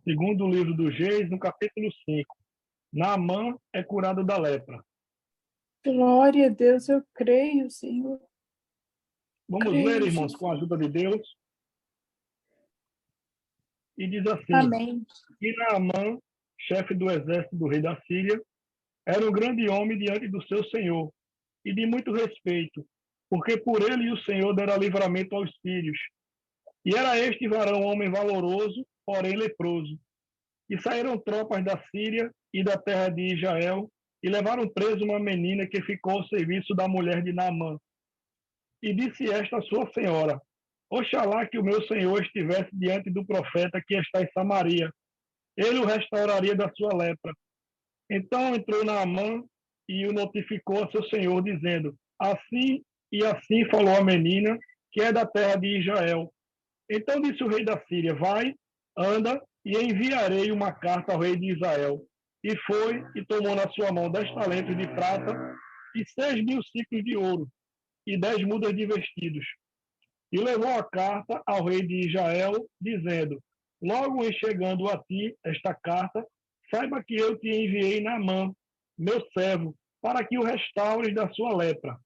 Segundo livro dos Reis, no capítulo 5. Naamã é curado da lepra. Glória a Deus, eu creio, Senhor. Vamos ler, irmãos, com a ajuda de Deus. E diz assim: Amém. E Naamã, chefe do exército do rei da Síria, era um grande homem diante do seu senhor, e de muito respeito, porque por ele o Senhor dera livramento aos sírios. E era este varão homem valoroso, porém leproso. E saíram tropas da Síria e da terra de Israel, e levaram preso uma menina que ficou ao serviço da mulher de Naamã. E disse esta a sua senhora: Oxalá que o meu senhor estivesse diante do profeta que está em Samaria. Ele o restauraria da sua lepra. Então entrou Naamã e o notificou a seu senhor, dizendo: Assim e assim falou a menina, que é da terra de Israel. Então disse o rei da Síria: Vai, anda, e enviarei uma carta ao rei de Israel. E foi e tomou na sua mão 10 talentos de prata e 6.000 ciclos de ouro e 10 mudas de vestidos. E levou a carta ao rei de Israel, dizendo: Logo em chegando a ti esta carta, saiba que eu te enviei Naamã, meu servo, para que o restaures da sua lepra.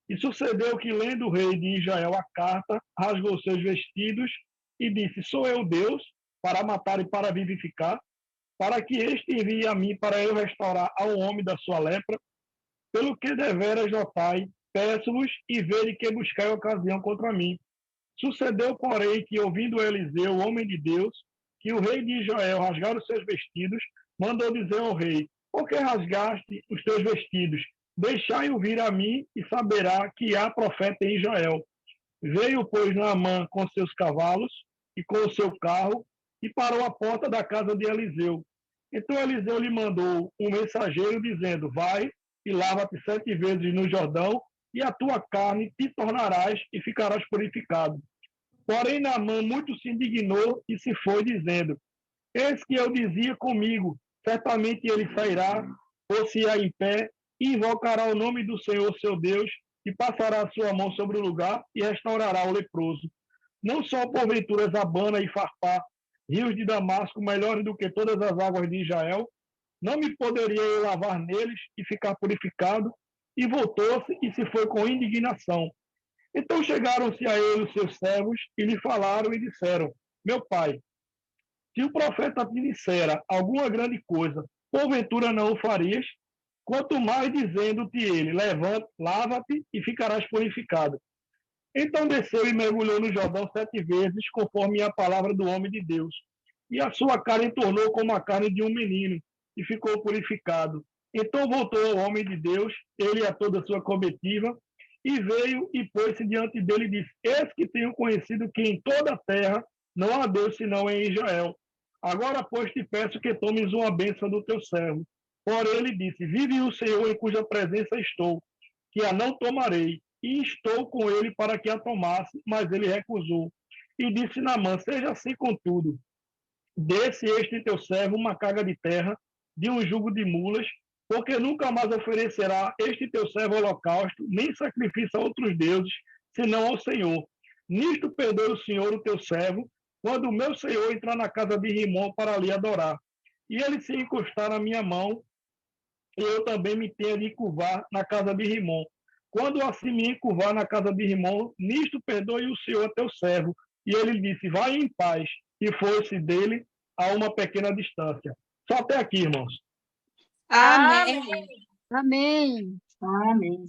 E sucedeu que, lendo o rei de Israel a carta, rasgou seus vestidos e disse: Sou eu Deus, para matar e para vivificar, para que este envie a mim para eu restaurar ao homem da sua lepra. Pelo que deveras notai, peço-vos e vede que buscai ocasião contra mim. Sucedeu, porém, que, ouvindo Eliseu, o homem de Deus, que o rei de Israel rasgara os seus vestidos, mandou dizer ao rei: Por que rasgaste os teus vestidos? Deixai-o vir a mim e saberá que há profeta em Israel. Veio, pois, Naamã com seus cavalos e com o seu carro e parou à porta da casa de Eliseu. Então Eliseu lhe mandou um mensageiro dizendo: Vai e lava-te 7 vezes no Jordão, e a tua carne te tornarás e ficarás purificado. Porém, Naamã muito se indignou e se foi, dizendo: Eis que eu dizia comigo, certamente ele sairá, pôr-se-á em pé, e invocará o nome do Senhor seu Deus, e passará a sua mão sobre o lugar, e restaurará o leproso. Não só porventura Zabana e Farpá, rios de Damasco, melhores do que todas as águas de Israel, não me poderia eu lavar neles e ficar purificado? E voltou-se e se foi com indignação. Então chegaram-se a ele os seus servos e lhe falaram e disseram: Meu pai, se o profeta te dissera alguma grande coisa, porventura não o farias? Quanto mais dizendo-te ele: Levante, lava-te e ficarás purificado. Então desceu e mergulhou no Jordão 7 vezes, conforme a palavra do homem de Deus. E a sua carne tornou como a carne de um menino, e ficou purificado. Então voltou ao homem de Deus, ele e a toda a sua comitiva, e veio e pôs-se diante dele e disse: Eis que tenho conhecido que em toda a terra não há Deus senão em Israel. Agora, pois, te peço que tomes uma bênção do teu servo. Porém, ele disse: Vive o Senhor em cuja presença estou, que a não tomarei. E estou com ele para que a tomasse, mas ele recusou. E disse Naamã: Seja assim contudo, desse este teu servo uma carga de terra, de um jugo de mulas, porque nunca mais oferecerá este teu servo holocausto, nem sacrifício a outros deuses, senão ao Senhor. Nisto perdoe o Senhor o teu servo, quando o meu Senhor entrar na casa de Rimom para ali adorar. E ele se encostar na minha mão, e eu também me tenha de curvar na casa de Rimom. Quando assim me encurvar na casa de Rimom, nisto perdoe o Senhor teu servo. E ele disse: Vai em paz. E foi-se dele a uma pequena distância. Só até aqui, irmãos. Amém. Amém. Amém.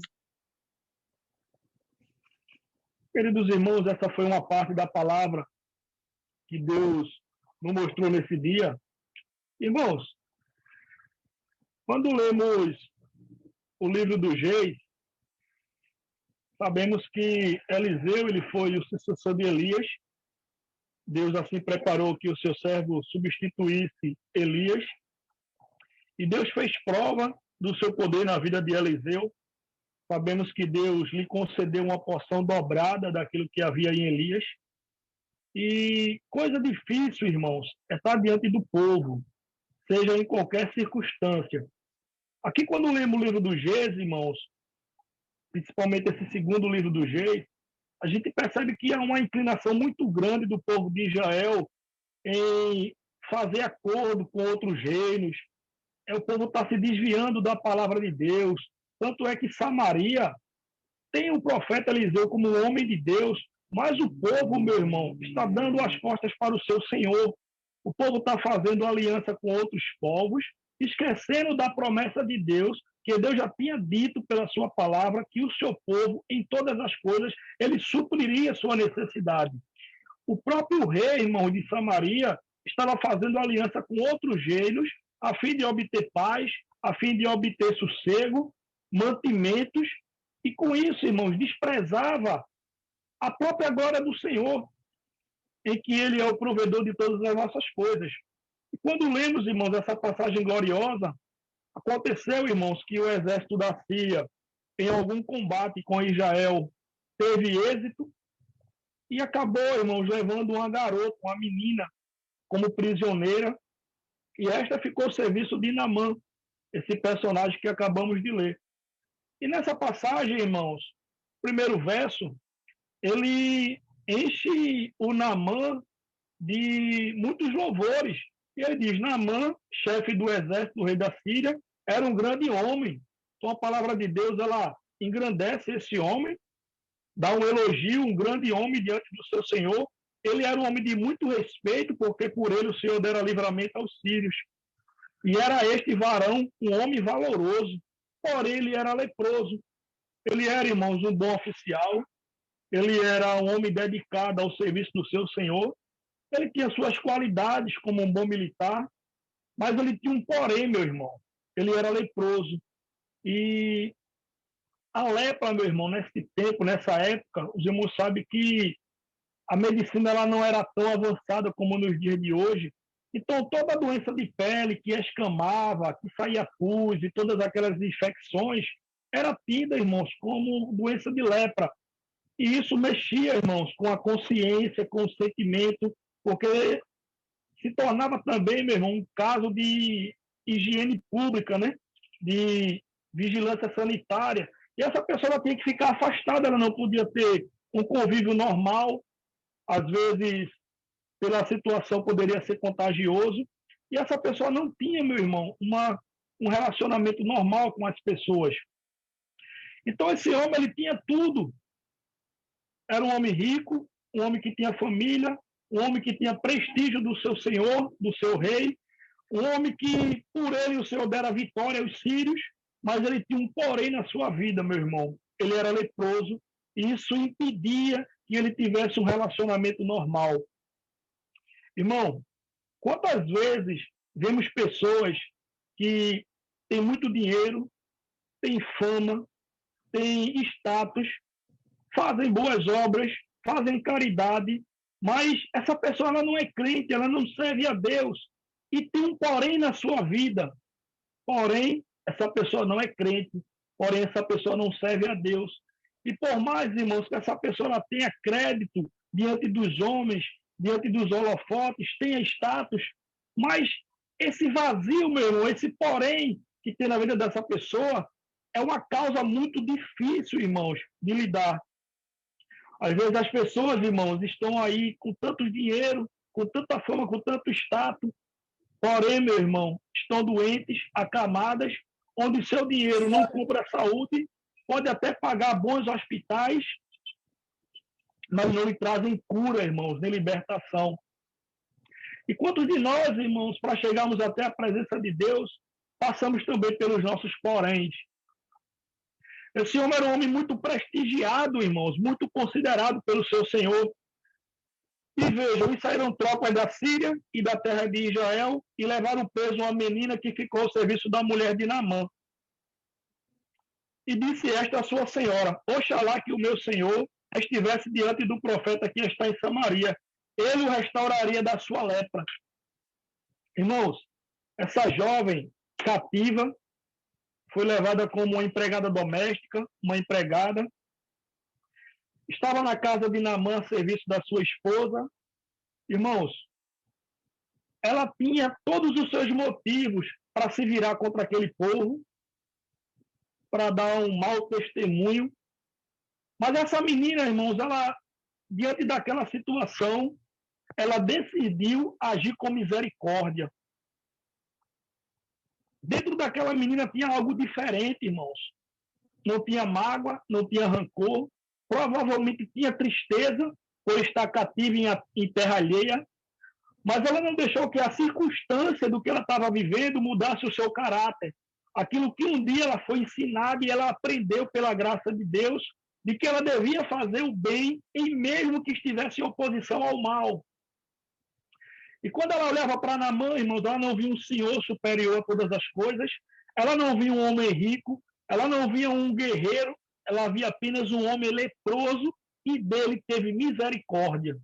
Queridos irmãos, essa foi uma parte da palavra que Deus nos mostrou nesse dia. Irmãos, quando lemos o livro dos Reis, sabemos que Eliseu ele foi o sucessor de Elias. Deus assim preparou que o seu servo substituísse Elias. E Deus fez prova do seu poder na vida de Eliseu. Sabemos que Deus lhe concedeu uma porção dobrada daquilo que havia em Elias. E coisa difícil, irmãos, é estar diante do povo, seja em qualquer circunstância. Aqui, quando lemos o livro dos Reis, irmãos, principalmente esse segundo livro dos Reis, a gente percebe que há uma inclinação muito grande do povo de Israel em fazer acordo com outros reinos. O povo está se desviando da palavra de Deus. Tanto é que Samaria tem o profeta Eliseu como um homem de Deus, mas o povo, meu irmão, está dando as costas para o seu Senhor. O povo está fazendo aliança com outros povos, esquecendo da promessa de Deus, que Deus já tinha dito pela sua palavra que o seu povo, em todas as coisas, ele supriria sua necessidade. O próprio rei, irmão, de Samaria, estava fazendo aliança com outros reinos, a fim de obter paz, a fim de obter sossego, mantimentos, e com isso, irmãos, desprezava a própria glória do Senhor, em que Ele é o provedor de todas as nossas coisas. E quando lemos, irmãos, essa passagem gloriosa, aconteceu, irmãos, que o exército da Síria, em algum combate com Israel, teve êxito e acabou, irmãos, levando uma garota, uma menina, como prisioneira, e esta ficou ao serviço de Naamã, esse personagem que acabamos de ler. E nessa passagem, irmãos, primeiro verso, ele enche o Naamã de muitos louvores. E ele diz, Naamã, chefe do exército do rei da Síria, era um grande homem. Então a palavra de Deus, ela engrandece esse homem, dá um elogio, um grande homem diante do seu Senhor. Ele era um homem de muito respeito, porque por ele o Senhor dera livramento aos sírios. E era este varão um homem valoroso, porém ele era leproso. Ele era, irmãos, um bom oficial, ele era um homem dedicado ao serviço do seu Senhor, ele tinha suas qualidades como um bom militar, mas ele tinha um porém, meu irmão, ele era leproso. E a lepra, meu irmão, nesse tempo, nessa época, os irmãos sabem que a medicina ela não era tão avançada como nos dias de hoje. Então, toda doença de pele que escamava, que saía pus e todas aquelas infecções, era tida, irmãos, como doença de lepra. E isso mexia, irmãos, com a consciência, com o sentimento, porque se tornava também, meu irmão, um caso de higiene pública, né? De vigilância sanitária. E essa pessoa tinha que ficar afastada, ela não podia ter um convívio normal, às vezes, pela situação, poderia ser contagioso. E essa pessoa não tinha, meu irmão, um relacionamento normal com as pessoas. Então, esse homem, ele tinha tudo. Era um homem rico, um homem que tinha família, um homem que tinha prestígio do seu senhor, do seu rei, um homem que, por ele, o Senhor dera vitória aos sírios, mas ele tinha um porém na sua vida, meu irmão. Ele era leproso, e isso impedia que ele tivesse um relacionamento normal. Irmão, quantas vezes vemos pessoas que têm muito dinheiro, têm fama, têm status, fazem boas obras, fazem caridade, mas essa pessoa ela não é crente, ela não serve a Deus, e tem um porém na sua vida. Porém, essa pessoa não é crente, porém essa pessoa não serve a Deus. E por mais, irmãos, que essa pessoa ela tenha crédito diante dos homens, diante dos holofotes, tenha status, mas esse vazio, meu irmão, esse porém que tem na vida dessa pessoa, é uma causa muito difícil, irmãos, de lidar. Às vezes as pessoas, irmãos, estão aí com tanto dinheiro, com tanta fama, com tanto status, porém, meu irmão, estão doentes, acamadas, onde seu dinheiro não compra saúde, pode até pagar bons hospitais, mas não lhe trazem cura, irmãos, nem libertação. E quantos de nós, irmãos, para chegarmos até a presença de Deus, passamos também pelos nossos poréns? Esse homem era um homem muito prestigiado, irmãos, muito considerado pelo seu Senhor. E vejam, e saíram tropas da Síria e da terra de Israel e levaram preso uma menina que ficou ao serviço da mulher de Naamã. E disse esta a sua senhora, oxalá que o meu senhor estivesse diante do profeta que está em Samaria, ele o restauraria da sua lepra. Irmãos, essa jovem cativa foi levada como uma empregada doméstica, uma empregada. Estava na casa de Naamã a serviço da sua esposa. Irmãos, ela tinha todos os seus motivos para se virar contra aquele povo, para dar um mau testemunho. Mas essa menina, irmãos, ela, diante daquela situação, ela decidiu agir com misericórdia. Dentro daquela menina tinha algo diferente, irmãos. Não tinha mágoa, não tinha rancor, provavelmente tinha tristeza por estar cativa em terra alheia, mas ela não deixou que a circunstância do que ela estava vivendo mudasse o seu caráter. Aquilo que um dia ela foi ensinada e ela aprendeu pela graça de Deus, de que ela devia fazer o bem, em mesmo que estivesse em oposição ao mal. E quando ela olhava para Naamã, irmãos, ela não via um senhor superior a todas as coisas, ela não via um homem rico, ela não via um guerreiro, ela via apenas um homem leproso e dele teve misericórdia.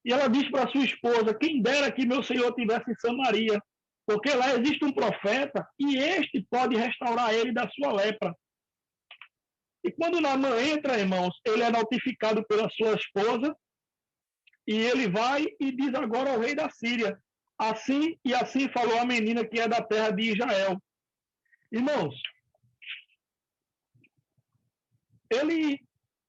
E ela disse para sua esposa: quem dera que meu senhor estivesse em Samaria, porque lá existe um profeta e este pode restaurar ele da sua lepra. E quando Naamã entra, irmãos, ele é notificado pela sua esposa e ele vai e diz agora ao rei da Síria: assim e assim falou a menina que é da terra de Israel. Irmãos, ele,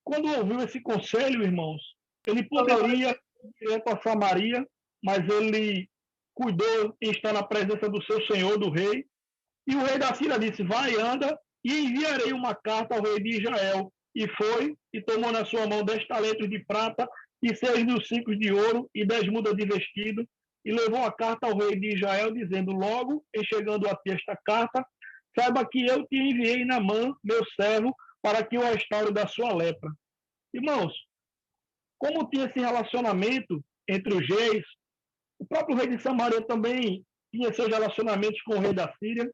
quando ouviu esse conselho, irmãos, ele poderia ir direto a Samaria, mas ele cuidou em estar na presença do seu senhor, do rei. E o rei da Síria disse: vai, anda, e enviarei uma carta ao rei de Israel. E foi, e tomou na sua mão 10 talentos de prata, e 6.000 ciclos de ouro, e 10 mudas de vestido, e levou a carta ao rei de Israel, dizendo: logo, em chegando a ti esta carta, saiba que eu te enviei Naamã, meu servo, para que o restaure da sua lepra. Irmãos, como tinha esse relacionamento entre os reis, o próprio rei de Samaria também tinha seus relacionamentos com o rei da Síria.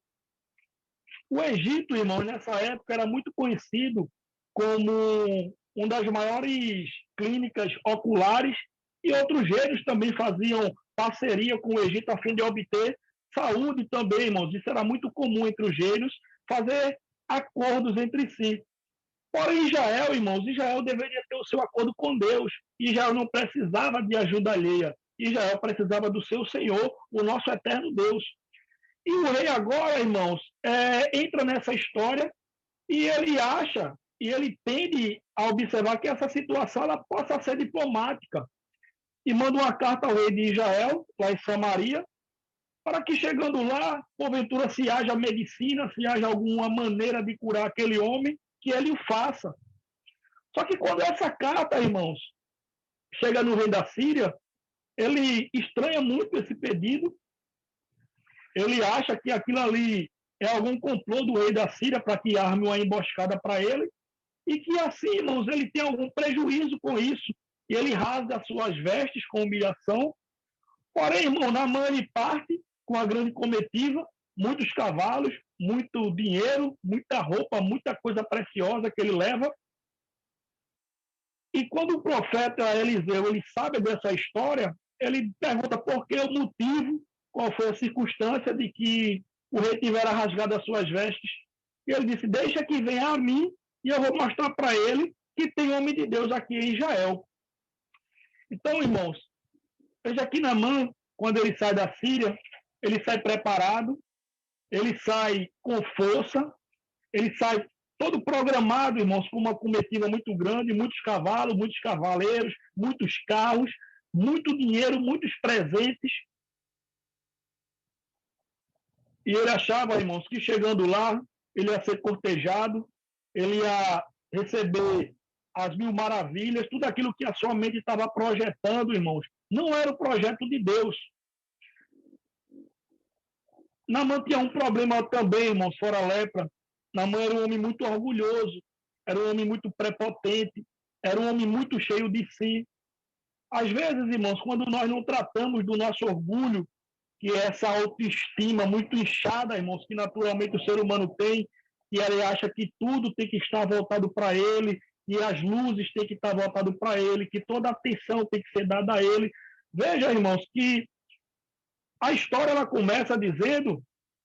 O Egito, irmão, nessa época era muito conhecido como uma das maiores clínicas oculares, e outros reinos também faziam parceria com o Egito a fim de obter saúde também, irmãos. Isso era muito comum entre os reinos, fazer acordos entre si. Porém, Israel, irmãos, Israel deveria ter o seu acordo com Deus. Israel não precisava de ajuda alheia. Israel precisava do seu Senhor, o nosso eterno Deus. E o rei agora, irmãos, entra nessa história e ele acha, e ele tende a observar que essa situação ela possa ser diplomática. E manda uma carta ao rei de Israel, lá em Samaria, para que chegando lá, porventura se haja medicina, se haja alguma maneira de curar aquele homem, que ele o faça. Só que quando essa carta, irmãos, chega no rei da Síria, ele estranha muito esse pedido. Ele acha que aquilo ali é algum complô do rei da Síria para que arme uma emboscada para ele, e que assim, irmãos, ele tem algum prejuízo com isso, e ele rasga as suas vestes com humilhação. Porém, irmão, Naamã parte com a grande comitiva, muitos cavalos, muito dinheiro, muita roupa, muita coisa preciosa que ele leva. E quando o profeta Eliseu ele sabe dessa história, ele pergunta por que o motivo, qual foi a circunstância de que o rei tivera rasgado as suas vestes. E ele disse: deixa que venha a mim e eu vou mostrar para ele que tem homem de Deus aqui em Israel. Então, irmãos, veja que Naamã, quando ele sai da Síria, ele sai preparado, ele sai com força, ele sai todo programado, irmãos, com uma comitiva muito grande, muitos cavalos, muitos cavaleiros, muitos carros, muito dinheiro, muitos presentes. E ele achava, irmãos, que chegando lá, ele ia ser cortejado, ele ia receber as 1000 maravilhas, tudo aquilo que a sua mente estava projetando, irmãos. Não era o projeto de Deus. Naamã tinha um problema também, irmãos, fora a lepra. Naamã era um homem muito orgulhoso, era um homem muito prepotente, era um homem muito cheio de si. Às vezes, irmãos, quando nós não tratamos do nosso orgulho, que é essa autoestima muito inchada, irmãos, que naturalmente o ser humano tem, e ele acha que tudo tem que estar voltado para ele, e as luzes têm que estar voltadas para ele, que toda a atenção tem que ser dada a ele. Veja, irmãos, que a história ela começa dizendo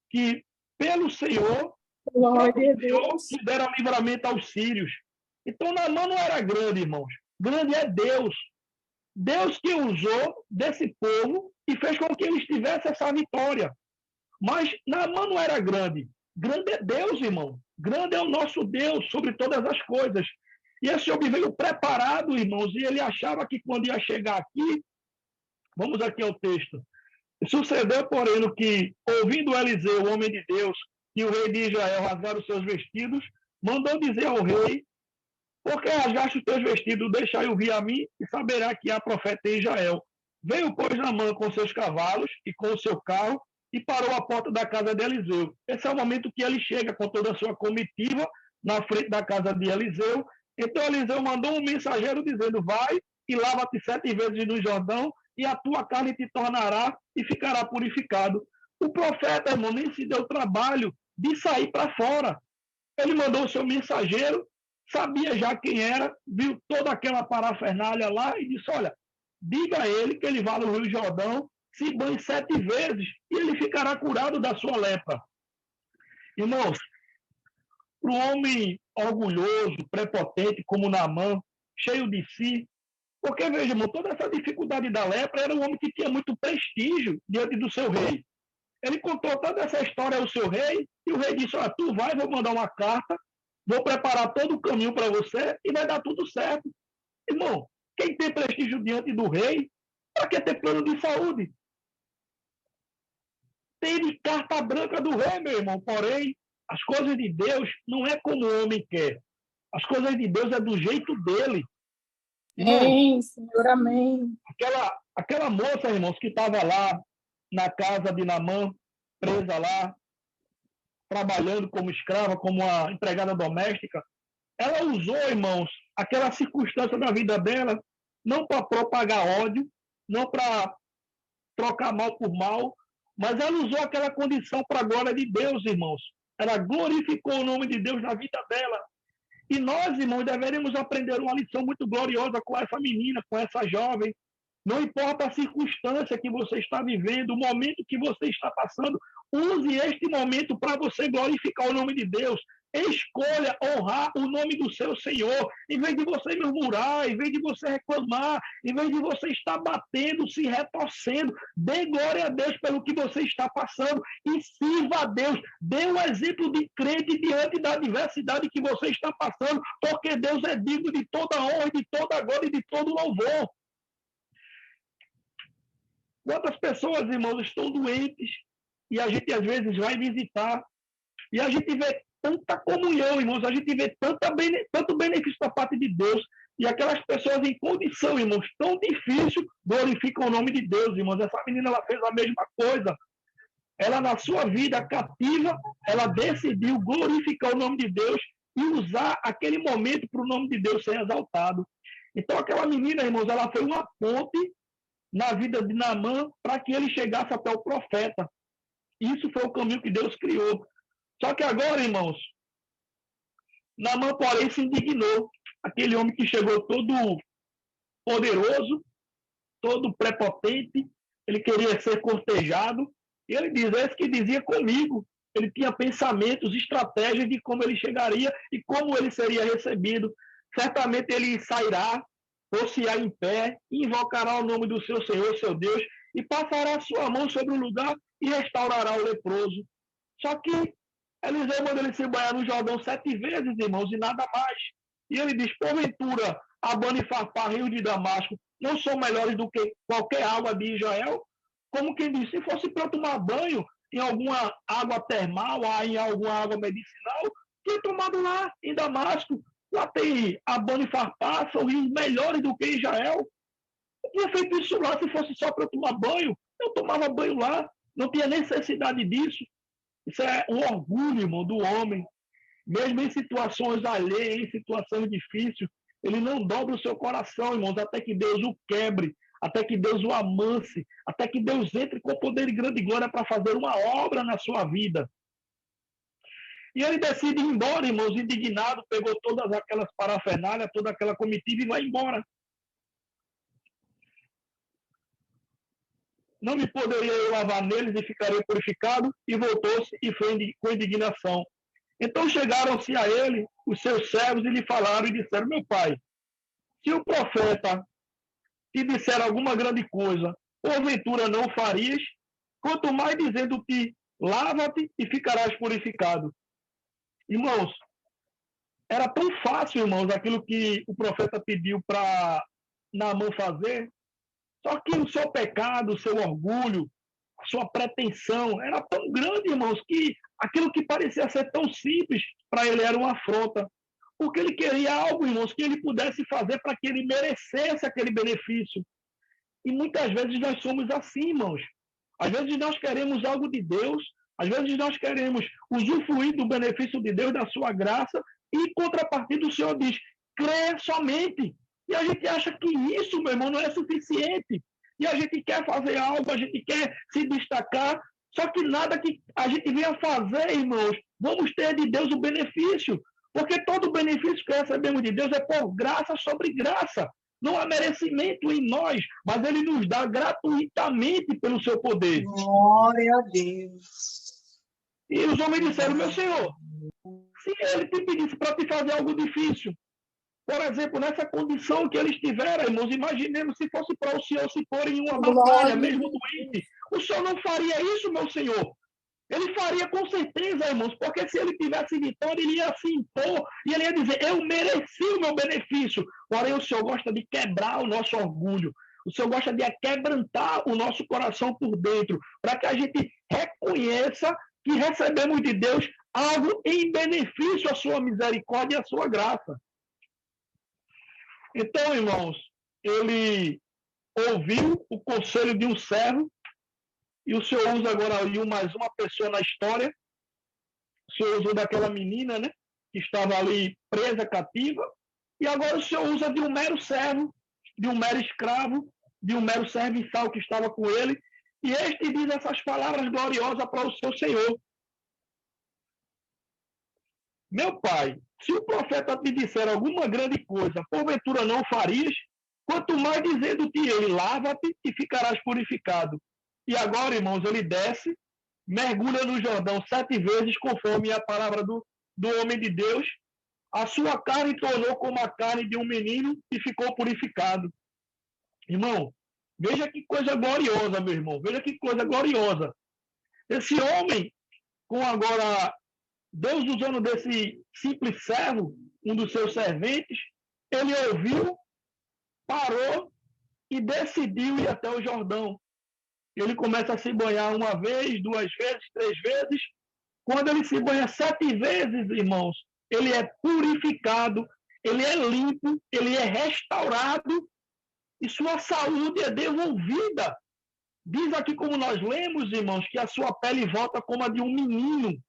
que pelo Senhor, que dera livramento aos sírios. Então, Naamã não era grande, irmãos. Grande é Deus. Deus que usou desse povo e fez com que eles tivessem essa vitória. Mas Naamã não era grande. Grande é Deus, irmão. Grande é o nosso Deus sobre todas as coisas. E esse homem veio preparado, irmãos, e ele achava que quando ia chegar aqui, vamos aqui ao texto. Sucedeu, porém, que, ouvindo Eliseu, o homem de Deus, que o rei de Israel rasgara os seus vestidos, mandou dizer ao rei: por que rasgaste os teus vestidos? Deixai-o vir a mim e saberá que há profeta em Israel. Veio, pois, Naamã com seus cavalos e com o seu carro e parou à porta da casa de Eliseu. Esse é o momento que ele chega com toda a sua comitiva na frente da casa de Eliseu. Então Eliseu mandou um mensageiro dizendo: vai e lava-te 7 vezes no Jordão e a tua carne te tornará e ficará purificado. O profeta, irmão, nem se deu trabalho de sair para fora. Ele mandou o seu mensageiro, sabia já quem era, viu toda aquela parafernália lá e disse: olha, diga a ele que ele vá no Rio Jordão, se banhe 7 vezes e ele ficará curado da sua lepra. Irmãos, para um homem orgulhoso, prepotente como Naamã, cheio de si, porque, veja, irmão, toda essa dificuldade da lepra, era um homem que tinha muito prestígio diante do seu rei. Ele contou toda essa história ao seu rei, e o rei disse: olha, tu vai, vou mandar uma carta, vou preparar todo o caminho para você e vai dar tudo certo. Irmão, quem tem prestígio diante do rei, para que ter plano de saúde? Tem carta branca do rei, meu irmão, porém, as coisas de Deus não é como o homem quer. As coisas de Deus é do jeito dele. Amém, Senhor, amém. Aquela moça, irmãos, que estava lá na casa de Naamã, presa lá, trabalhando como escrava, como uma empregada doméstica, ela usou, irmãos, aquela circunstância da vida dela, não para propagar ódio, não para trocar mal por mal, mas ela usou aquela condição para a glória de Deus, irmãos. Ela glorificou o nome de Deus na vida dela. E nós, irmãos, deveríamos aprender uma lição muito gloriosa com essa menina, com essa jovem. Não importa a circunstância que você está vivendo, o momento que você está passando, use este momento para você glorificar o nome de Deus. Escolha honrar o nome do seu Senhor. Em vez de você murmurar, em vez de você reclamar, em vez de você estar batendo, se retorcendo, dê glória a Deus pelo que você está passando e sirva a Deus. Dê um exemplo de crente diante da adversidade que você está passando, porque Deus é digno de toda honra, de toda glória e de todo louvor. Quantas pessoas, irmãos, estão doentes e a gente às vezes vai visitar e a gente vê tanta comunhão, irmãos, a gente vê tanto benefício da parte de Deus e aquelas pessoas em condição, irmãos, tão difícil, glorificam o nome de Deus, irmãos. Essa menina, ela fez a mesma coisa. Ela, na sua vida cativa, ela decidiu glorificar o nome de Deus e usar aquele momento para o nome de Deus ser exaltado. Então, aquela menina, irmãos, ela foi uma ponte na vida de Naamã para que ele chegasse até o profeta. Isso foi o caminho que Deus criou. Só que agora, irmãos, Naamã, porém, se indignou. Aquele homem que chegou todo poderoso, todo prepotente, ele queria ser cortejado, e ele diz: esse que dizia comigo. Ele tinha pensamentos, estratégias de como ele chegaria e como ele seria recebido. Certamente ele sairá, pôr-se-á em pé, invocará o nome do seu Senhor, seu Deus, e passará a sua mão sobre o lugar e restaurará o leproso. Só que Eliseu manda ele se banhar no Jordão 7 vezes, irmãos, e nada mais. E ele diz: porventura, Abana e Farpar, rio de Damasco, não são melhores do que qualquer água de Israel? Como quem diz, se fosse para tomar banho em alguma água termal, em alguma água medicinal, tinha tomado lá em Damasco. Lá tem Abana e Farpar, são rios melhores do que Israel. Eu tinha feito isso lá, se fosse só para tomar banho, eu tomava banho lá, não tinha necessidade disso. Isso é um orgulho, irmão, do homem. Mesmo em situações alheias, em situações difíceis, ele não dobra o seu coração, irmãos, até que Deus o quebre, até que Deus o amance, até que Deus entre com poder e grande glória para fazer uma obra na sua vida. E ele decide ir embora, irmãos, indignado, pegou todas aquelas parafernálias, toda aquela comitiva e vai embora. Não me poderia eu lavar neles e ficarei purificado, e voltou-se e foi com indignação. Então chegaram-se a ele os seus servos e lhe falaram e disseram: meu pai, se o profeta te disser alguma grande coisa, porventura não farias, quanto mais dizendo-te, lava-te e ficarás purificado. Irmãos, Era tão fácil, irmãos, aquilo que o profeta pediu para Naamã fazer, só que o seu pecado, o seu orgulho, a sua pretensão era tão grande, irmãos, que aquilo que parecia ser tão simples, para ele era uma afronta. Porque ele queria algo, irmãos, que ele pudesse fazer para que ele merecesse aquele benefício. E muitas vezes nós somos assim, irmãos. Às vezes nós queremos algo de Deus, às vezes nós queremos usufruir do benefício de Deus, da sua graça, e em contrapartida o Senhor diz, crê somente. E a gente acha que isso, meu irmão, não é suficiente. E a gente quer fazer algo, a gente quer se destacar, só que nada que a gente venha fazer, irmãos, vamos ter de Deus o benefício. Porque todo o benefício que recebemos de Deus é por graça sobre graça. Não há merecimento em nós, mas Ele nos dá gratuitamente pelo seu poder. Glória a Deus. E os homens disseram, meu Senhor, se Ele te pedisse para te fazer algo difícil, por exemplo, nessa condição que eles tiveram, irmãos, imaginemos se fosse para o Senhor se pôr em uma batalha, mesmo doente, o Senhor não faria isso, meu Senhor. Ele faria com certeza, irmãos, porque se ele tivesse vitória, ele ia se impor e ele ia dizer, eu mereci o meu benefício. Porém, o Senhor gosta de quebrar o nosso orgulho. O Senhor gosta de quebrantar o nosso coração por dentro, para que a gente reconheça que recebemos de Deus algo em benefício à sua misericórdia e à sua graça. Então, irmãos, ele ouviu o conselho de um servo, e o Senhor usa agora ali mais uma pessoa na história. O Senhor usou daquela menina, né, que estava ali presa, cativa. E agora o Senhor usa de um mero servo, de um mero escravo, de um mero serviçal que estava com ele. E este diz essas palavras gloriosas para o seu Senhor. Meu pai, se o profeta te disser alguma grande coisa, porventura não farias? Quanto mais dizendo-te ele, lava-te e ficarás purificado. E agora, irmãos, ele desce, mergulha no Jordão 7 vezes, conforme a palavra do homem de Deus. A sua carne tornou como a carne de um menino e ficou purificado. Irmão, veja que coisa gloriosa, meu irmão. Veja que coisa gloriosa. Esse homem, com agora Deus usando desse simples servo, um dos seus serventes, ele ouviu, parou e decidiu ir até o Jordão. Ele começa a se banhar 1 vez, 2 vezes, 3 vezes. Quando ele se banha 7 vezes, irmãos, ele é purificado, ele é limpo, ele é restaurado e sua saúde é devolvida. Diz aqui, como nós lemos, irmãos, que a sua pele volta como a de um menino.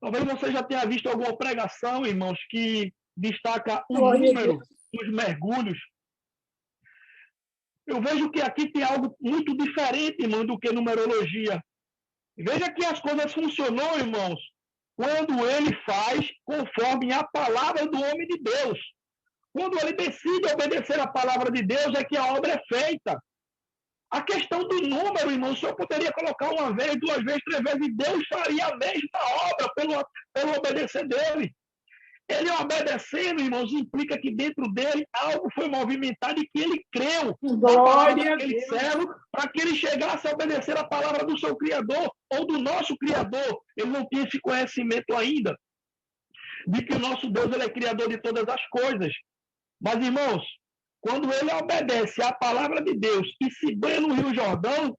Talvez você já tenha visto alguma pregação, irmãos, que destaca o número dos mergulhos. Eu vejo que aqui tem algo muito diferente, irmão, do que numerologia. Veja que as coisas funcionam, irmãos, quando ele faz conforme a palavra do homem de Deus. Quando ele decide obedecer a palavra de Deus, é que a obra é feita. A questão do número, irmão, o senhor poderia colocar 1 vez, 2 vezes, 3 vezes, e Deus faria a mesma obra pelo obedecer dele. Ele obedecendo, irmãos, implica que dentro dele algo foi movimentado e que ele creu na palavra daquele servo para que ele chegasse a obedecer a palavra do seu Criador ou do nosso Criador. Ele não tinha esse conhecimento ainda de que o nosso Deus ele é Criador de todas as coisas. Mas, irmãos, quando ele obedece à palavra de Deus e se banha no Rio Jordão,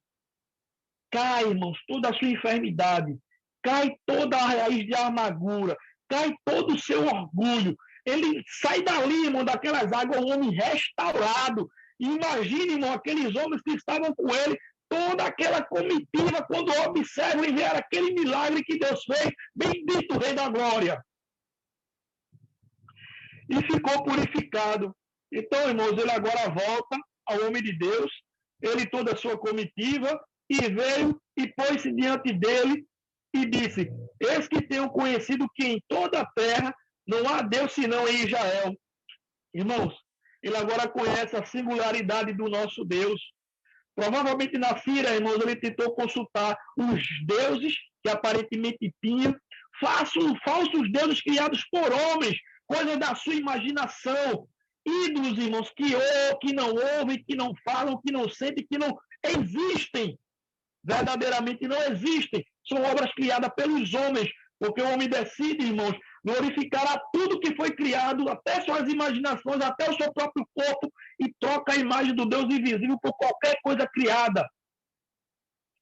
cai, irmãos, toda a sua enfermidade, cai toda a raiz de amargura, cai todo o seu orgulho. Ele sai dali, irmão, daquelas águas, um homem restaurado. E imagine, irmão, aqueles homens que estavam com ele, toda aquela comitiva, quando observam e ver aquele milagre que Deus fez, bendito Rei da Glória. E ficou purificado. Então, irmãos, ele agora volta ao homem de Deus, ele toda a sua comitiva, e veio e pôs-se diante dele e disse, eis que tenho conhecido que em toda a terra não há Deus senão em Israel. Irmãos, ele agora conhece a singularidade do nosso Deus. Provavelmente na Síria, irmãos, ele tentou consultar os deuses que aparentemente tinha, falsos deuses criados por homens, coisas da sua imaginação, ídolos, irmãos, que não ouvem, que não falam, que não sentem, que não existem. Verdadeiramente não existem. São obras criadas pelos homens, Porque o homem decide, irmãos, glorificar a tudo que foi criado, até suas imaginações, até o seu próprio corpo, e troca a imagem do Deus invisível por qualquer coisa criada.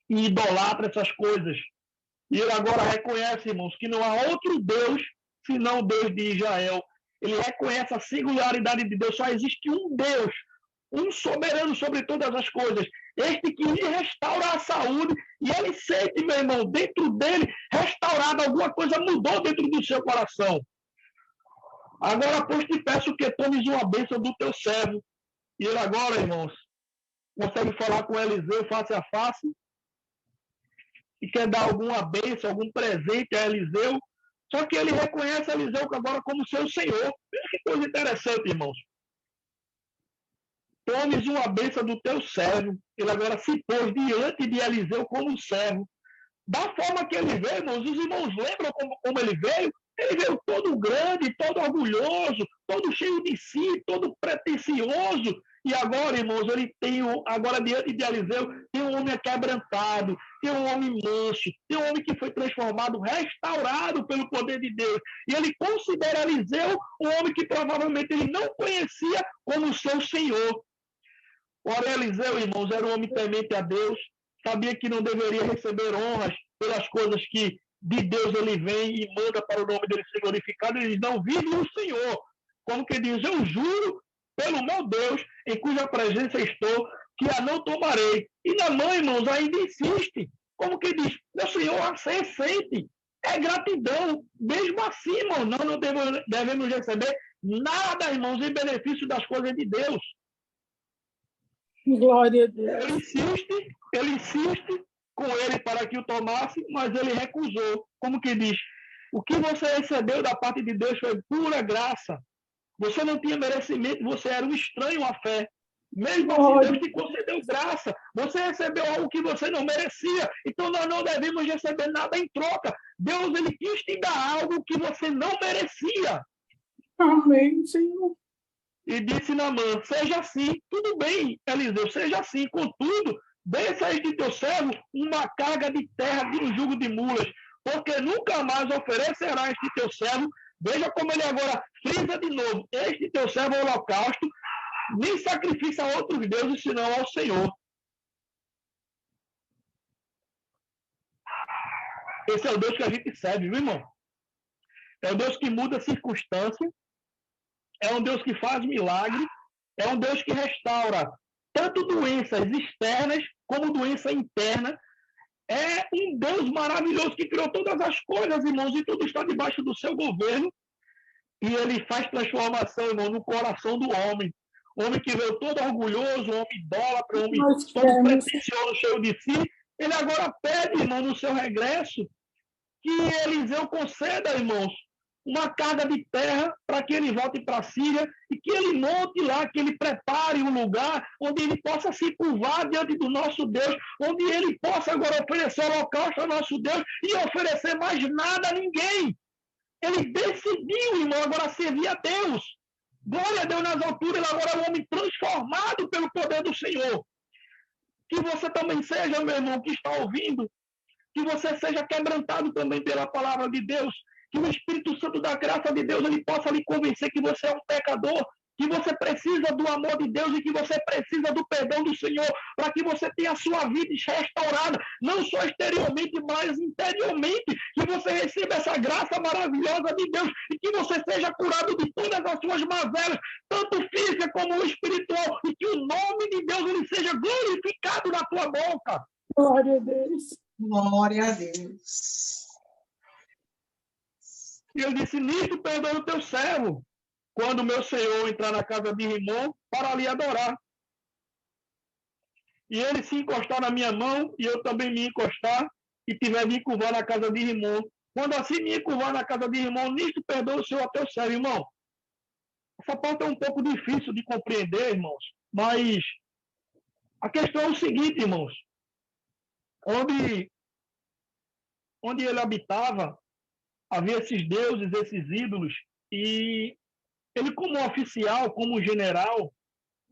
E idolatra essas coisas. E ele agora reconhece, irmãos, que não há outro Deus senão o Deus de Israel. Ele reconhece a singularidade de Deus. Só existe um Deus, um soberano sobre todas as coisas. Este que lhe restaura a saúde. E ele sente, meu irmão, dentro dele, restaurado, alguma coisa mudou dentro do seu coração. Agora, pois, te peço que tomes uma bênção do teu servo. E ele agora, irmãos, consegue falar com Eliseu face a face. E quer dar alguma bênção, algum presente a Eliseu. Só que ele reconhece Eliseu agora como seu senhor. Veja que coisa interessante, irmãos. Tomes uma bênção do teu servo. Ele agora se pôs diante de Eliseu como servo. Da forma que ele veio, irmãos, os irmãos lembram como ele veio? Ele veio todo grande, todo orgulhoso, todo cheio de si, todo pretensioso. E agora, irmãos, ele tem, agora diante de Eliseu, tem um homem quebrantado, tem um homem manso, tem um homem que foi transformado, restaurado pelo poder de Deus. E ele considera Eliseu um homem que provavelmente ele não conhecia como seu senhor. Ora, Eliseu, irmãos, era um homem temente a Deus, sabia que não deveria receber honras pelas coisas que de Deus ele vem e manda para o nome dele ser glorificado. Ele diz, não, vive o Senhor. Como que diz, eu juro pelo meu Deus, em cuja presença estou, que a não tomarei. E Naamã, irmãos, ainda insiste. Como que diz, meu Senhor, você sente. É gratidão. Mesmo assim, irmãos, não devemos receber nada, irmãos, em benefício das coisas de Deus. Glória a Deus. Ele insiste com ele para que o tomasse, mas ele recusou. Como que diz, o que você recebeu da parte de Deus foi pura graça. Você não tinha merecimento, você era um estranho à fé. Mesmo assim, Deus te concedeu graça. Você recebeu algo que você não merecia. Então, nós não devemos receber nada em troca. Deus, ele quis te dar algo que você não merecia. Amém, Senhor. E disse Naamã, seja assim. Tudo bem, Eliseu, seja assim. Contudo, desça aí de teu servo uma carga de terra de um jugo de mulas, porque nunca mais oferecerá este teu servo. Veja como ele agora frisa de novo. Este teu servo é holocausto, nem sacrifica a outros deuses, senão ao Senhor. Esse é o Deus que a gente serve, viu, irmão? É o Deus que muda a circunstância, é um Deus que faz milagre, é um Deus que restaura tanto doenças externas como doença interna. É um Deus maravilhoso que criou todas as coisas, irmãos, e tudo está debaixo do seu governo. E ele faz transformação, irmão, no coração do homem. Homem que veio todo orgulhoso, homem idólatra, homem todo pretensioso, cheio de si. Ele agora pede, irmão, no seu regresso, que Eliseu conceda, irmãos, uma carga de terra para que ele volte para a Síria e que ele monte lá, que ele prepare um lugar onde ele possa se curvar diante do nosso Deus, onde ele possa agora oferecer holocausto ao nosso Deus e oferecer mais nada a ninguém. Ele decidiu, irmão, agora servir a Deus. Glória a Deus nas alturas, ele agora é um homem transformado pelo poder do Senhor. Que você também seja, meu irmão, que está ouvindo, que você seja quebrantado também pela palavra de Deus, que o Espírito Santo da graça de Deus ele possa lhe convencer que você é um pecador, que você precisa do amor de Deus e que você precisa do perdão do Senhor, para que você tenha a sua vida restaurada, não só exteriormente, mas interiormente, que você receba essa graça maravilhosa de Deus e que você seja curado de todas as suas mazelas, tanto física como espiritual, e que o nome de Deus ele seja glorificado na tua boca. Glória a Deus. Glória a Deus. E ele disse, nisto perdoa o teu servo, quando meu senhor entrar na casa de Rimon para lhe adorar. E ele se encostar na minha mão, e eu também me encostar, e tiver me curvar na casa de Rimon. Quando assim me curvar na casa de Rimon, nisto perdoa o senhor a teu servo, irmão. Essa parte é um pouco difícil de compreender, irmãos, mas a questão é o seguinte, irmãos. Onde ele habitava, havia esses deuses, esses ídolos, e ele, como oficial, como general,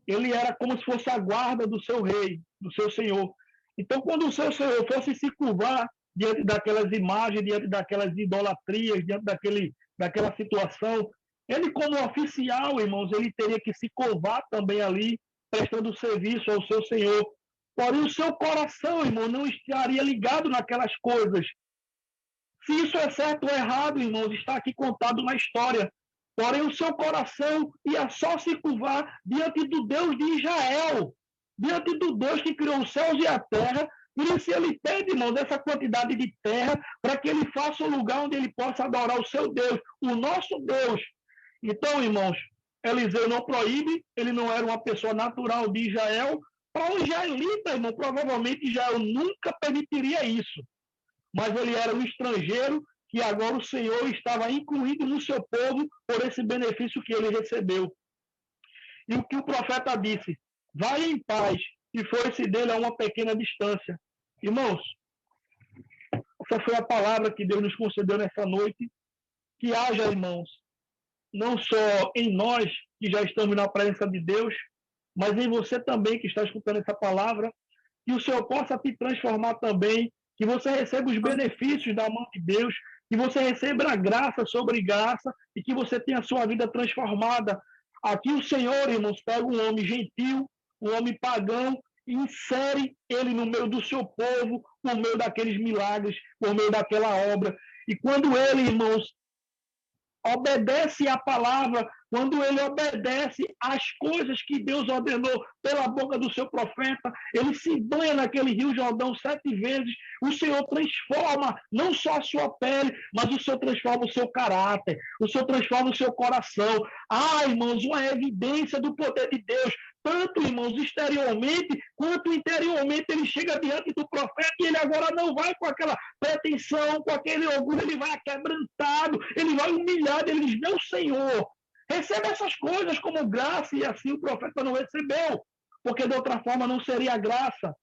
ele era como se fosse a guarda do seu rei, do seu senhor. Então, quando o seu senhor fosse se curvar diante daquelas imagens, diante daquelas idolatrias, diante daquela situação. Ele, como oficial, irmãos, ele teria que se curvar também ali, prestando serviço ao seu Senhor. Porém, o seu coração, irmão, não estaria ligado naquelas coisas. Se isso é certo ou errado, irmãos, está aqui contado na história. Porém, o seu coração ia só se curvar diante do Deus de Israel, diante do Deus que criou os céus e a terra. Por isso ele pede, irmãos, essa quantidade de terra para que ele faça um lugar onde ele possa adorar o seu Deus, o nosso Deus. Então, irmãos, Eliseu não proíbe, ele não era uma pessoa natural de Israel. Para um israelita, irmão, provavelmente Israel nunca permitiria isso. Mas ele era um estrangeiro que agora o Senhor estava incluído no seu povo por esse benefício que ele recebeu. E o que o profeta disse: vai em paz, e foi-se dele a uma pequena distância. Irmãos, essa foi a palavra que Deus nos concedeu nessa noite. Que haja, irmãos, não só em nós, que já estamos na presença de Deus, mas em você também que está escutando essa palavra, que o Senhor possa te transformar também, que você receba os benefícios da mão de Deus, que você receba a graça sobre graça e que você tenha a sua vida transformada. Aqui o Senhor, irmãos, pega um homem gentil, um homem pagão, e insere ele no meio do seu povo, por meio daqueles milagres, por meio daquela obra. E quando ele, irmãos, obedece à palavra, quando ele obedece às coisas que Deus ordenou pela boca do seu profeta, ele se banha naquele rio Jordão 7 vezes, o Senhor transforma não só a sua pele, mas o Senhor transforma o seu caráter, o Senhor transforma o seu coração. Ah, irmãos, uma evidência do poder de Deus, tanto, irmãos, exteriormente, quanto interiormente. Ele chega diante do profeta e ele agora não vai com aquela pretensão, com aquele orgulho, ele vai quebrantado, ele vai humilhado, ele diz: meu Senhor, receba essas coisas como graça. E assim o profeta não recebeu, porque de outra forma não seria graça.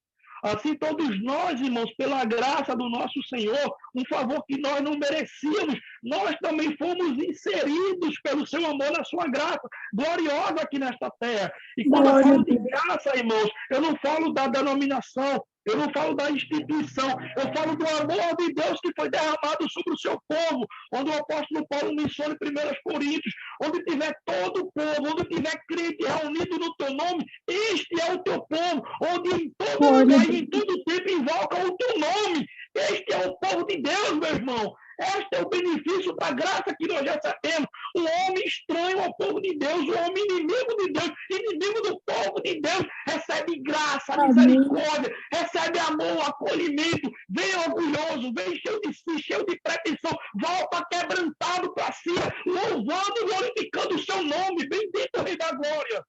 Assim todos nós, irmãos, pela graça do nosso Senhor, um favor que nós não merecíamos, nós também fomos inseridos pelo seu amor na sua graça gloriosa aqui nesta terra. E quando eu falo de graça, irmãos, eu não falo da denominação, eu não falo da instituição, eu falo do amor de Deus que foi derramado sobre o seu povo, onde o apóstolo Paulo menciona em 1 Coríntios, onde tiver todo o povo, onde tiver crente reunido no teu nome, este é o teu povo, onde em todo lugar e em todo tempo invoca o teu nome. Este é o povo de Deus, meu irmão. Este é o benefício da graça que nós recebemos. Um homem estranho ao povo de Deus, um homem inimigo de Deus, inimigo do povo de Deus, recebe graça, misericórdia, recebe amor, acolhimento, vem orgulhoso, vem cheio de si, cheio de pretensão, volta quebrantado para si, louvando e glorificando o seu nome. Bendito Rei da Glória.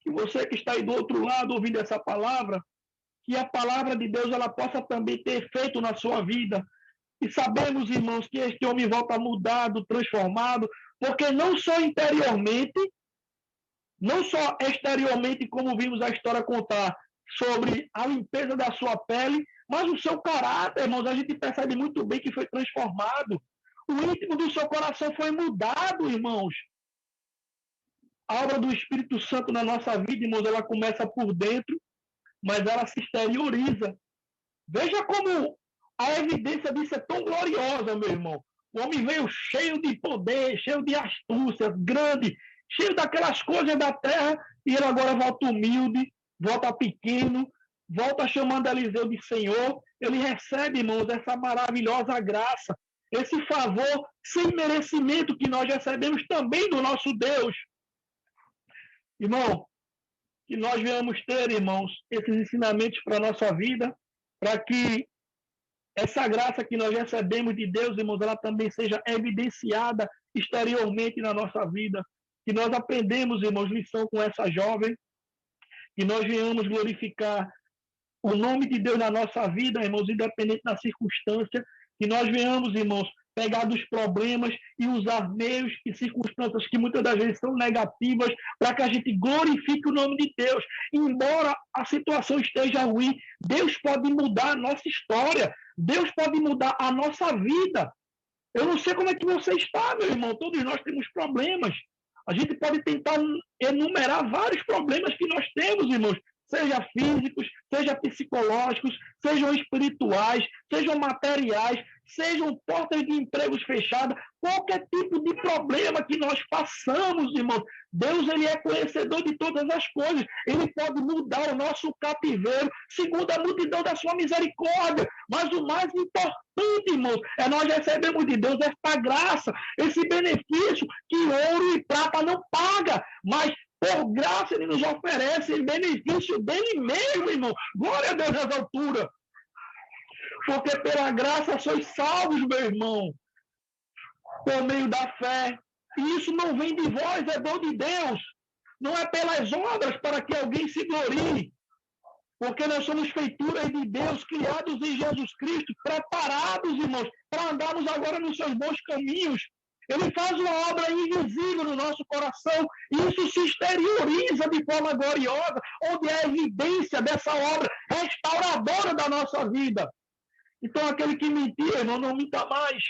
Que você que está aí do outro lado ouvindo essa palavra, que a palavra de Deus ela possa também ter efeito na sua vida. E sabemos, irmãos, que este homem volta mudado, transformado, porque não só interiormente, não só exteriormente, como vimos a história contar sobre a limpeza da sua pele, mas o seu caráter, irmãos, a gente percebe muito bem que foi transformado. O íntimo do seu coração foi mudado, irmãos. A obra do Espírito Santo na nossa vida, irmãos, ela começa por dentro, mas ela se exterioriza. Veja como a evidência disso é tão gloriosa, meu irmão. O homem veio cheio de poder, cheio de astúcia, grande, cheio daquelas coisas da terra, e ele agora volta humilde, volta pequeno, volta chamando Eliseu de Senhor. Ele recebe, irmãos, essa maravilhosa graça, esse favor sem merecimento que nós recebemos também do nosso Deus. Irmão, que nós venhamos ter, irmãos, esses ensinamentos para a nossa vida, para que essa graça que nós recebemos de Deus, irmãos, ela também seja evidenciada exteriormente na nossa vida. Que nós aprendemos, irmãos, lição com essa jovem, que nós venhamos glorificar o nome de Deus na nossa vida, irmãos, independente da circunstância, que nós venhamos, irmãos, pegar dos problemas e usar meios e circunstâncias que muitas das vezes são negativas para que a gente glorifique o nome de Deus. Embora a situação esteja ruim, Deus pode mudar a nossa história, Deus pode mudar a nossa vida. Eu não sei como é que você está, meu irmão, todos nós temos problemas. A gente pode tentar enumerar vários problemas que nós temos, irmãos, seja físicos, seja psicológicos, sejam espirituais, sejam materiais, sejam portas de empregos fechadas, qualquer tipo de problema que nós passamos, irmãos, Deus ele é conhecedor de todas as coisas. Ele pode mudar o nosso cativeiro segundo a multidão da sua misericórdia. Mas o mais importante, irmãos, é nós recebemos de Deus esta graça, esse benefício que ouro e prata não paga, mas por graça ele nos oferece em benefício dele mesmo, irmão. Glória a Deus nas alturas. Porque pela graça sois salvos, meu irmão, por meio da fé. E isso não vem de vós, é dom de Deus. Não é pelas obras para que alguém se glorie. Porque nós somos feituras de Deus, criados em Jesus Cristo, preparados, irmãos, para andarmos agora nos seus bons caminhos. Ele faz uma obra invisível no nosso coração, e isso se exterioriza de forma gloriosa, onde é a evidência dessa obra restauradora da nossa vida. Então, aquele que mentia, irmão, não minta mais.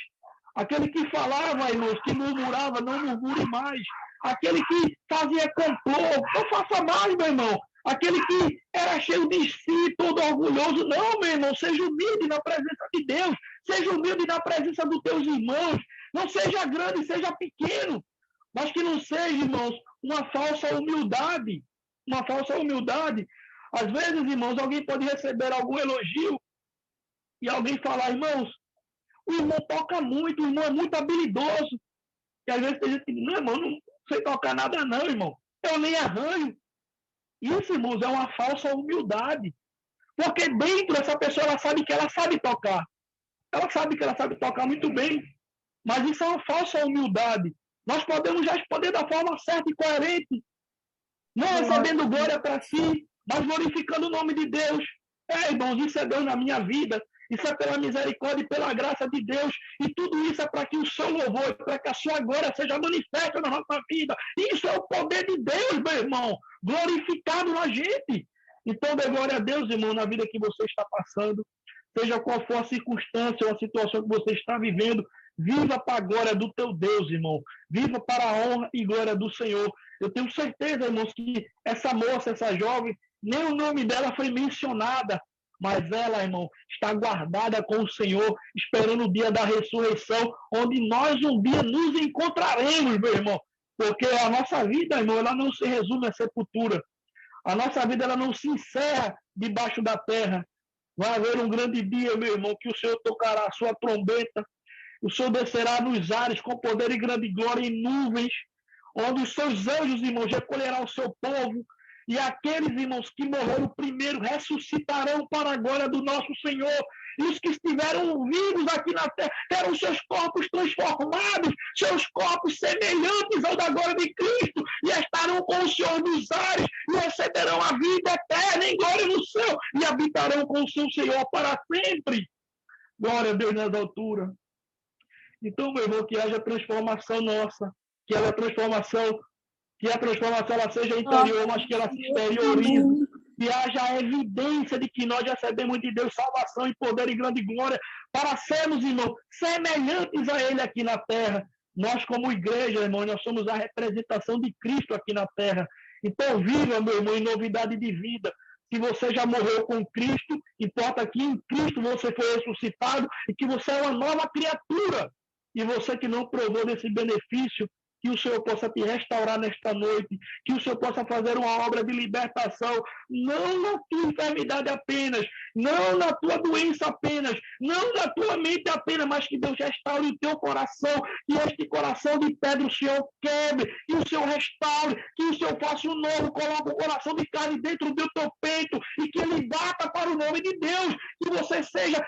Aquele que falava, irmãos, que murmurava, não murmure mais. Aquele que fazia complô, não faça mais, meu irmão. Aquele que era cheio de si, todo orgulhoso, não, meu irmão, seja humilde na presença de Deus. Seja humilde na presença dos teus irmãos. Não seja grande, seja pequeno. Mas que não seja, irmãos, uma falsa humildade. Uma falsa humildade. Às vezes, irmãos, alguém pode receber algum elogio e alguém falar, irmãos, o irmão toca muito, o irmão é muito habilidoso. E às vezes tem gente que diz, não, irmão, não sei tocar nada não, irmão. Eu nem arranho. Isso, irmãos, é uma falsa humildade. Porque dentro dessa pessoa, ela sabe que ela sabe tocar. Ela sabe que ela sabe tocar muito bem. Mas isso é uma falsa humildade. Nós podemos já responder da forma certa e coerente. Não recebendo glória para si, mas glorificando o nome de Deus. Irmãos, isso é Deus na minha vida. Isso é pela misericórdia e pela graça de Deus. E tudo isso é para que o seu louvor, para que a sua glória seja manifesta na nossa vida. Isso é o poder de Deus, meu irmão, glorificado na gente. Então, dê glória a Deus, irmão, na vida que você está passando. Seja qual for a circunstância ou a situação que você está vivendo, viva para a glória do teu Deus, irmão. Viva para a honra e glória do Senhor. Eu tenho certeza, irmãos, que essa moça, essa jovem, nem o nome dela foi mencionada, mas ela, irmão, está guardada com o Senhor, esperando o dia da ressurreição, onde nós um dia nos encontraremos, meu irmão. Porque a nossa vida, irmão, ela não se resume à sepultura. A nossa vida, ela não se encerra debaixo da terra. Vai haver um grande dia, meu irmão, que o Senhor tocará a sua trombeta, o Senhor descerá nos ares com poder e grande glória em nuvens, onde os seus anjos, irmãos, recolherão o seu povo, e aqueles, irmãos, que morreram primeiro ressuscitarão para a glória do nosso Senhor. E os que estiveram vivos aqui na terra terão seus corpos transformados, seus corpos semelhantes ao da glória de Cristo, e estarão com o Senhor nos ares, e receberão a vida eterna em glória no céu, e habitarão com o seu Senhor para sempre. Glória a Deus nas alturas. Então, meu irmão, que haja transformação nossa, que a transformação ela seja interior, mas que ela se exteriorize, que haja evidência de que nós recebemos de Deus salvação e poder e grande glória para sermos, irmão, semelhantes a Ele aqui na terra. Nós, como igreja, irmão, nós somos a representação de Cristo aqui na terra. Então, viva, meu irmão, em novidade de vida. Se você já morreu com Cristo, importa que em Cristo você foi ressuscitado e que você é uma nova criatura. E você que não provou desse benefício, que o Senhor possa te restaurar nesta noite, que o Senhor possa fazer uma obra de libertação, não na tua enfermidade apenas, não na tua doença apenas, não na tua mente apenas, mas que Deus restaure o teu coração, que este coração de pedra o Senhor quebre, que o Senhor restaure, que o Senhor faça um novo, coloque um coração de carne dentro do teu peito e que ele bata para o nome de Deus, que você seja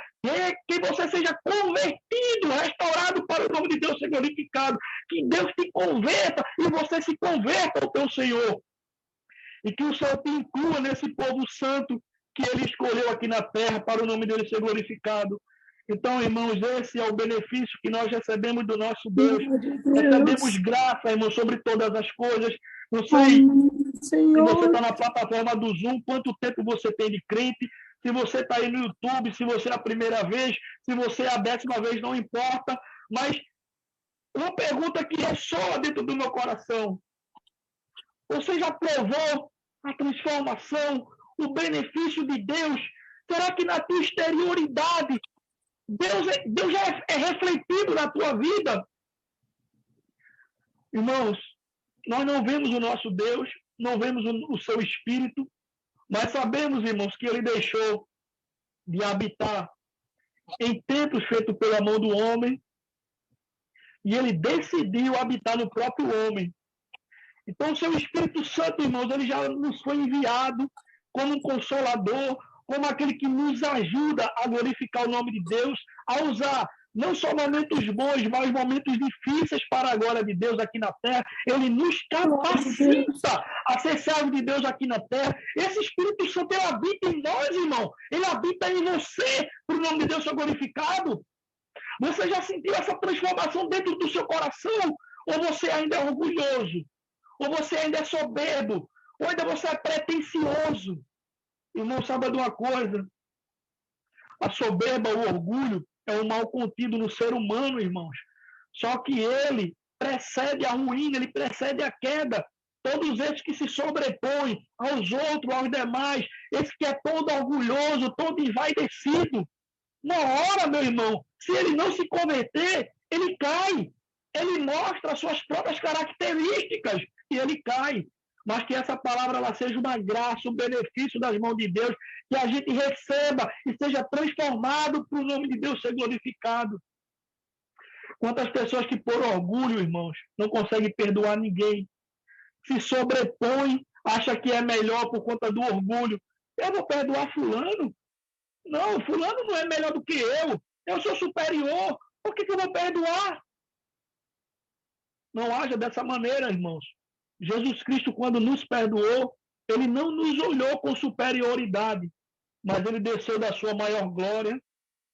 convertido, restaurado para o nome de Deus ser glorificado, que Deus te converta e você se converta ao teu Senhor, e que o Senhor te inclua nesse povo santo que Ele escolheu aqui na terra para o nome dele ser glorificado. Então, irmãos, esse é o benefício que nós recebemos do nosso Deus. Recebemos graça, irmãos, sobre todas as coisas. Não sei se você está na plataforma do Zoom, quanto tempo você tem de crente. Se você está aí no YouTube, se você é a primeira vez, se você é a 10ª vez, não importa. Mas uma pergunta que ressoa dentro do meu coração. Você já provou a transformação, o benefício de Deus? Será que na tua exterioridade Deus é refletido na tua vida? Irmãos, nós não vemos o nosso Deus, não vemos o seu Espírito, mas sabemos, irmãos, que ele deixou de habitar em templos feitos pela mão do homem e ele decidiu habitar no próprio homem. Então, o seu Espírito Santo, irmãos, ele já nos foi enviado como um consolador, como aquele que nos ajuda a glorificar o nome de Deus, a usar não só momentos bons, mas momentos difíceis para a glória de Deus aqui na terra. Ele nos capacita a ser servo de Deus aqui na terra. Esse Espírito Santo, ele habita em nós, irmão. Ele habita em você, para o nome de Deus ser glorificado. Você já sentiu essa transformação dentro do seu coração? Ou você ainda é orgulhoso? Ou você ainda é soberbo? Ou ainda você é pretensioso? Irmão, sabe de uma coisa? A soberba, o orgulho, é um mal contido no ser humano, irmãos. Só que ele precede a ruína, ele precede a queda. Todos esses que se sobrepõem aos outros, aos demais, esse que é todo orgulhoso, todo envaidecido, na hora, meu irmão, se ele não se converter, ele cai. Ele mostra as suas próprias características e ele cai. Mas que essa palavra ela seja uma graça, um benefício das mãos de Deus, que a gente receba e seja transformado para o nome de Deus ser glorificado. Quantas pessoas que por orgulho, irmãos, não conseguem perdoar ninguém, se sobrepõem, acham que é melhor por conta do orgulho. Eu vou perdoar fulano? Não, fulano não é melhor do que eu sou superior, por que eu vou perdoar? Não haja dessa maneira, irmãos. Jesus Cristo, quando nos perdoou, ele não nos olhou com superioridade, mas ele desceu da sua maior glória,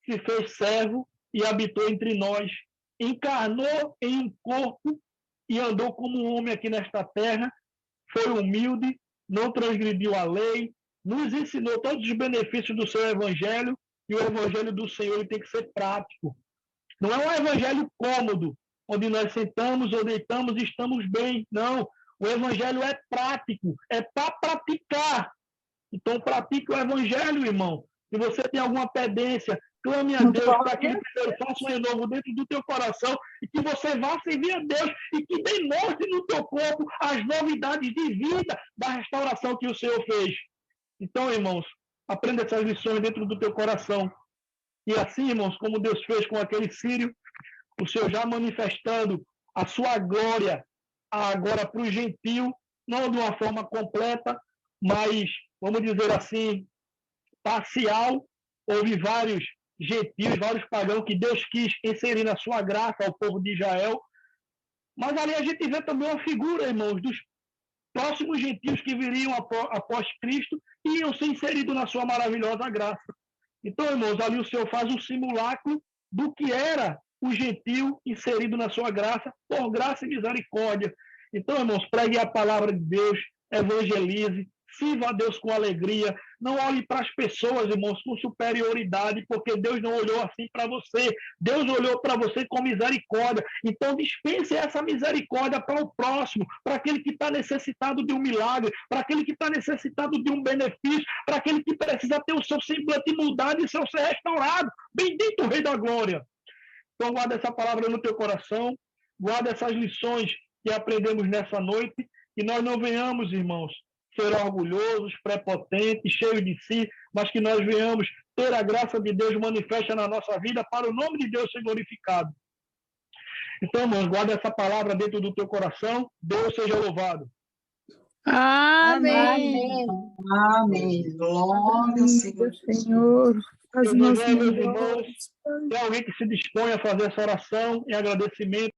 se fez servo e habitou entre nós, encarnou em um corpo e andou como um homem aqui nesta terra, foi humilde, não transgrediu a lei, nos ensinou todos os benefícios do seu evangelho, e o evangelho do Senhor ele tem que ser prático. Não é um evangelho cômodo, onde nós sentamos ou deitamos e estamos bem. Não. O evangelho é prático, é para praticar. Então, pratique o evangelho, irmão. Se você tem alguma pendência, clame a Deus para que Ele faça um renovo dentro do teu coração e que você vá servir a Deus e que demonstre no teu corpo as novidades de vida da restauração que o Senhor fez. Então, irmãos, aprenda essas lições dentro do teu coração. E assim, irmãos, como Deus fez com aquele sírio, o Senhor já manifestando a sua glória agora para o gentio, não de uma forma completa, mas, vamos dizer assim, parcial. Houve vários gentios, vários pagãos que Deus quis inserir na sua graça ao povo de Israel. Mas ali a gente vê também uma figura, irmãos, dos próximos gentios que viriam após Cristo e iam ser inseridos na sua maravilhosa graça. Então, irmãos, ali o Senhor faz um simulacro do que era o gentio inserido na sua graça, por graça e misericórdia. Então, irmãos, pregue a palavra de Deus, evangelize, sirva a Deus com alegria, não olhe para as pessoas, irmãos, com superioridade, porque Deus não olhou assim para você, Deus olhou para você com misericórdia. Então, dispense essa misericórdia para o próximo, para aquele que está necessitado de um milagre, para aquele que está necessitado de um benefício, para aquele que precisa ter o seu semblante mudado e seu ser restaurado. Bendito o Rei da Glória. Então, guarda essa palavra no teu coração, guarda essas lições que aprendemos nessa noite, que nós não venhamos, irmãos, ser orgulhosos, prepotentes, cheios de si, mas que nós venhamos ter a graça de Deus manifesta na nossa vida para o nome de Deus ser glorificado. Então, irmãos, guarda essa palavra dentro do teu coração. Deus seja louvado. Amém. Amém. Glória ao Senhor. Senhor. Meus irmãos, tem alguém que se dispõe a fazer essa oração em agradecimento